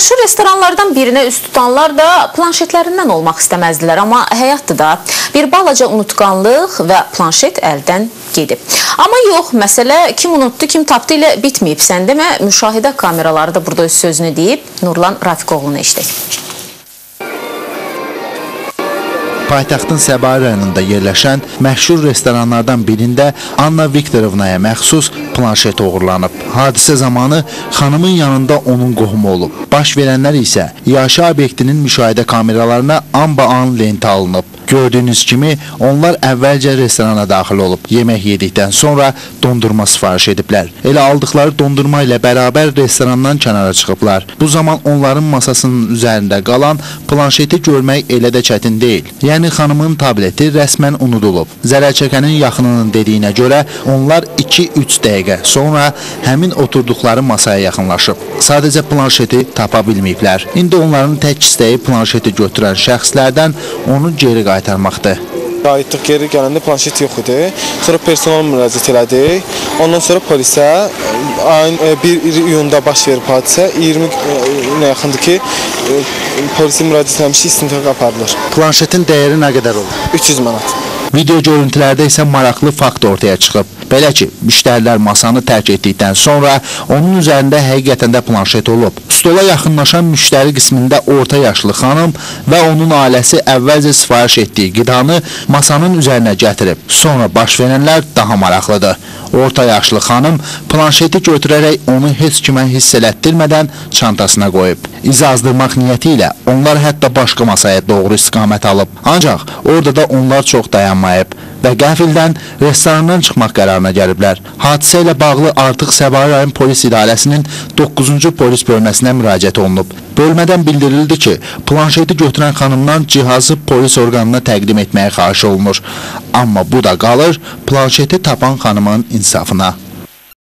Məşhur restoranlardan birinə üst tutanlar da planşetlərindən olmaq istəməzdilər, amma həyatda da bir balaca unutqanlıq və planşet əldən gedib. Amma yox, məsələ kim unutdu, kim tapdı ilə bitməyib. Sən demə, müşahidə kameraları da burada öz sözünü deyib. Nurlan Rafiqoğlu'nu eşitdik. Paytaxtın Səbail rayonunda yerləşən məşhur restoranlardan birində Anna Viktorovnaya məxsus planşet oğurlanıb. Hadisə zamanı xanımın yanında onun qohumu olub. Baş verənlər isə yaşayış obyektinin müşahidə kameralarına anba-an lentə alınıb. Gördüyünüz kimi onlar əvvəlcə restorana daxil olub. Yemək yedikdən sonra dondurma sifariş ediblər. Elə aldıqları dondurma ilə bərabər restorandan kənara çıxıblar. Bu zaman onların masasının üzərində qalan planşeti görmək elə də çətin deyil. Yəni xanımın tableti rəsmən unudulub. Zərər çəkənin yaxınının dediyinə görə onlar 2-3 dəqiqə sonra həmin oturduqları masaya yaxınlaşıb. Sadəcə planşeti tapa bilməyiblər. İndi onların tək istəyi planşeti götürən şəxslərdən onu geri qaytarmaqdır. Qayıtdıq, geri gələndə planşet yox idi. Sonra personal müraciət elədik. Ondan sonra polisə ayın 1 iyunda baş verib hadisə. 20 yaxındır ki, polisə müraciət eləmişik, istintaqa aparılır. Planşetin dəyəri nə qədər olur? 300 manat. Video görüntülərdə isə maraqlı fakt ortaya çıxıb. Belə ki, müştərilər masanı tərk etdikdən sonra onun üzərində həqiqətən də planşet olub. Stola yaxınlaşan müştəri qismində orta yaşlı xanım və onun ailəsi əvvəlcə sifariş etdiyi qidanı masanın üzərinə gətirib. Sonra baş verənlər daha maraqlıdır. Orta yaşlı xanım planşeti götürərək onu heç kimə hiss elətdirmədən çantasına qoyub. İzi azdırmaq niyyəti ilə onlar hətta başqa masaya doğru istiqamət alıb. Ancaq orada da onlar çox dayanmayıb və qəfildən restorandan çıxmaq qərarına gəliblər. Hadisə ilə bağlı artıq Səbail rayon polis idarəsinin 9-cu polis bölməsinə müraciət olunub. Bölmədən bildirildi ki, planşeti götürən xanımdan cihazı polis orqanına təqdim etməyə xahiş olunur. Amma bu da qalır planşeti tapan xanımın insafına.